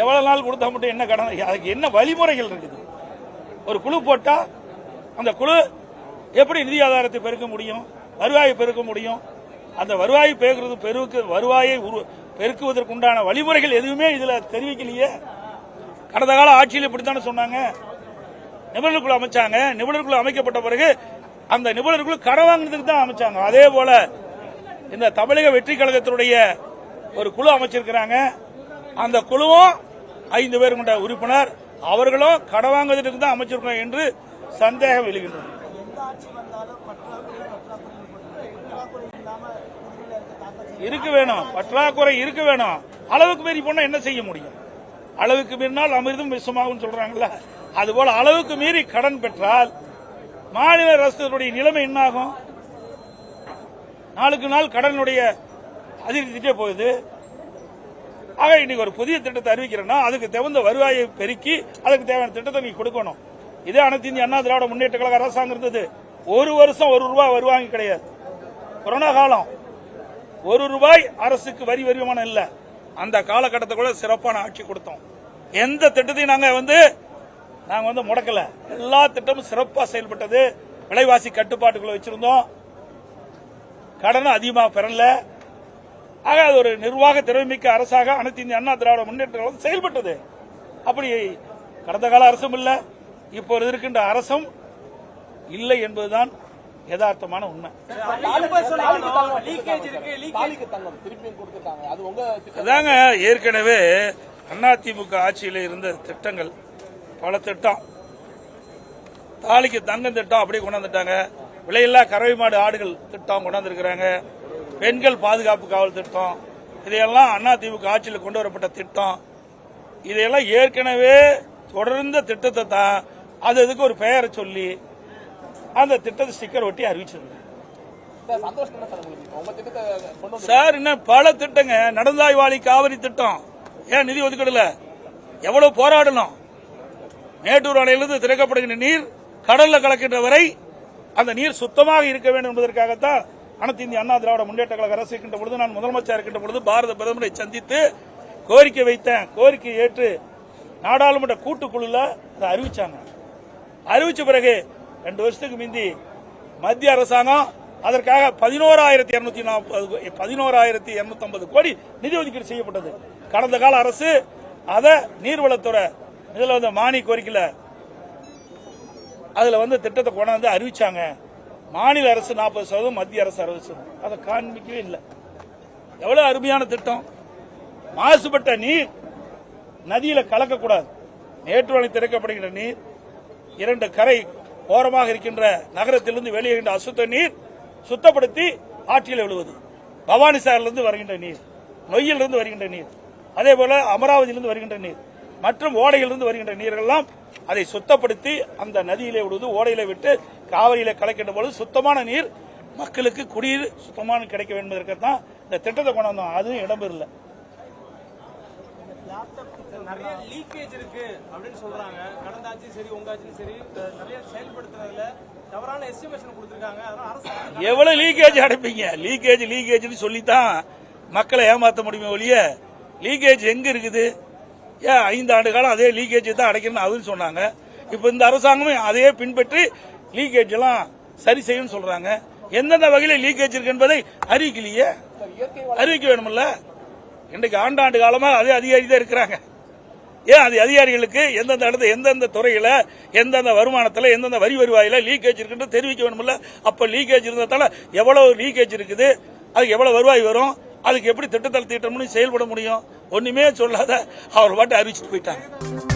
எவ்வளவு நாள் கொடுத்தா மட்டும் என்ன கடன்? அதுக்கு என்ன வழிமுறைகள் இருக்குது? ஒரு குழு போட்டா அந்த குழு எப்படி நிதி ஆதாரத்தை பெருக்க முடியும், வருவாயை பெருக்க முடியும்? அந்த வருவாயை வருவாயை பெருக்குவதற்குண்டான வழிமுறைகள் எதுவுமே இதுல தெரிவிக்கலையே. கடந்த கால ஆட்சியில் இப்படித்தானே சொன்னாங்க. நிபுணர்குழு அமைச்சாங்க. நிபுணர்குழு அமைக்கப்பட்ட பிறகு அந்த நிபுணர்குழு கடன் வாங்குறதுக்கு தான் அமைச்சாங்க. அதே போல இந்த தமிழக வெற்றி கழகத்தினுடைய ஒரு குழு அமைச்சிருக்கிறாங்க. அந்த குழுவும் 5 பேர் கொண்ட உறுப்பினர், அவர்களும் கடன் வாங்குவதற்கு தான் அமைச்சிருக்கோம் என்று சந்தேகம் எழுகின்றது. இருக்க வேணும், பற்றாக்குறை இருக்க வேணும். அளவுக்கு மீறி போனா என்ன செய்ய முடியும்? அளவுக்கு மீறினால் அமிர்தம் விஷமாகும் சொல்றாங்கல்ல, அதுபோல அளவுக்கு மீறி கடன் பெற்றால் மாநில அரசுடைய நிலைமை என்ன ஆகும்? நாளுக்கு நாள் கடனுடைய அதிகரித்துட்டே போகுது. ஆக இன்னைக்கு ஒரு புதிய திட்டத்தை அறிவிக்கிறேன்னா அதுக்கு தகுந்த வருவாயை பெருக்கி அதுக்கு தேவையான திட்டத்தை நீங்க கொடுக்கணும். இதே அனைத்து இந்திய அண்ணா திராவிட முன்னேற்ற கழக அரசாங்கம் இருந்தது. ஒரு வருஷம் 1 ரூபாய் வருவாங்க கிடையாது. கொரோனா காலம் 1 ரூபாய் அரசுக்கு வரி வருமானம் இல்ல. அந்த காலகட்டத்தை கூட சிறப்பான ஆட்சி கொடுத்தோம். எந்த திட்டத்தையும் நாங்க முடக்கல. எல்லா திட்டமும் சிறப்பாக செயல்பட்டது. விலைவாசி கட்டுப்பாட்டுக்குள்ள வச்சிருந்தோம். கடன் அதிகமாக பெறல. ஆக அது ஒரு நிர்வாக திறமைமிக்க அரசாக அனைத்து இந்திய அண்ணா திராவிட முன்னேற்ற கழகம் செயல்பட்டது. அப்படி கடந்த கால அரசும் இல்ல, இப்போது இருக்கின்ற அரசும் இல்லை என்பதுதான் யதார்த்தமான உண்மை. அதாங்க ஏற்கனவே அதிமுக ஆட்சியில் இருந்த திட்டங்கள் பல திட்டம், தாலிக்கு தங்கம் திட்டம் அப்படியே கொண்டாந்துட்டாங்க. விலையில்லா கறவை மாடு ஆடுகள் திட்டம் கொண்டாந்துருக்கிறாங்க. பெண்கள் பாதுகாப்பு காவல் திட்டம், இதையெல்லாம் அதிமுக ஆட்சியில் கொண்டு வரப்பட்ட திட்டம். இதையெல்லாம் ஏற்கனவே தொடர்ந்த திட்டத்தை தான் அதுக்கு ஒரு பெயரை சொல்லி அந்த திட்டத்தை ஸ்டிக்கர் ஒட்டி அறிவிச்சிருங்க சார். இன்னும் பல திட்டங்க. நடந்தாய்வாளி காவிரி திட்டம் ஏன் நிதி ஒதுக்கீடுல எவ்வளவு போராடணும்? மேட்டூர் அணையிலிருந்து திறக்கப்படுகின்ற நீர் கடல்ல கலக்கின்ற வரை அந்த நீர் சுத்தமாக இருக்க வேண்டும் என்பதற்காகத்தான் அனைத்து இந்திய அண்ணா திராவிட முன்னேற்ற கழக அரசு இருக்கின்ற பொழுது, நான் முதலமைச்சர் இருக்கின்ற பொழுது பாரத பிரதமரை சந்தித்து கோரிக்கை வைத்தேன். கோரிக்கை ஏற்று நாடாளுமன்ற கூட்டுக்குழுல அதை அறிவிச்சாங்க. அறிவிச்ச பிறகு 2 வருஷத்துக்கு முந்தி மத்திய அரசாங்கம் அதற்காக 11,250 கோடி நிதி ஒதுக்கீடு செய்யப்பட்டது. கடந்த கால அரசு அதை நீர்வளத்துறை இதுல மானிய கோரிக்கையில அதுல திட்டத்தை கொண்டாந்து அறிவிச்சாங்க. மாநில அரசு 40%, மத்திய அரசு 60%. அதை காண்பிக்கவே இல்லை. எவ்வளவு அருமையான திட்டம். மாசுபட்ட நீர் நதியில கலக்கக்கூடாது. மேட்டூர் அணை திறக்கப்படுகின்ற நீர் 2 கரை ஓரமாக இருக்கின்ற நகரத்திலிருந்து வெளியேறுகின்ற அசுத்த நீர் சுத்தப்படுத்தி ஆற்றில் விழுவது. பவானி சாகரிலிருந்து வருகின்ற நீர், நொய்யிலிருந்து வருகின்ற நீர், அதே போல அமராவதியிலிருந்து வருகின்ற நீர் மற்றும் ஓடையிலிருந்து வருகின்ற நீரெல்லாம் அதை சுத்தப்படுத்தி அந்த நதியிலே விடுவது, ஓடையில விட்டு காவிரியில கலக்கின்ற பொழுது சுத்தமான நீர் மக்களுக்கு குடிநீர் சுத்தமான கிடைக்க வேண்டும் என்பதற்குத்தான் இந்த திட்டத்தை கொண்டு வந்தோம். அதுவும் இடம்பெறல. நிறைய லீக்கேஜ் இருக்கு அப்படின்னு சொல்றாங்க. கடந்த ஆட்சியும் சரி உங்க ஆட்சியும் சரி நிறைய செயல்படுத்துறதுல தவறான எஸ்டிமேஷன் கொடுத்திருக்காங்க. எவ்வளவு லீக்கேஜ் அடைப்பீங்க? லீக்கேஜ் சொல்லித்தான் மக்களை ஏமாற்ற முடியுமே ஒழிய லீக்கேஜ் எங்க இருக்குது? ஏன் 5 ஆண்டு காலம் அதே லீக்கேஜ் தான் அடைக்கணும்னு அவரு சொன்னாங்க. இப்ப இந்த அரசாங்கமும் அதையே பின்பற்றி லீக்கேஜ் எல்லாம் சரி செய்யும் சொல்றாங்க. எந்தெந்த வகையில லீக்கேஜ் இருக்கு என்பதை அறிவிக்கலையே. அறிவிக்க வேணும்ல. இன்றைக்கு ஆண்டாண்டு காலமா அதே அதிகாரி தான் இருக்கிறாங்க. ஏன் அது அதிகாரிகளுக்கு எந்தெந்த இடத்துல எந்தெந்த துறையில எந்தெந்த வருமானத்துல எந்தெந்த வரி வருவாயில லீக்கேஜ் இருக்குன்னு தெரிவிக்க வேணும்ல. அப்ப லீக்கேஜ் இருந்ததால எவ்வளவு லீக்கேஜ் இருக்குது, அதுக்கு எவ்வளவு வருவாய் வரும், அதுக்கு எப்படி திட்டத்தில் தீட்டம்னு செயல்பட முடியும்? ஒண்ணுமே சொல்லாத அவர் பாட்டு அறிவிச்சுட்டு போயிட்டாங்க.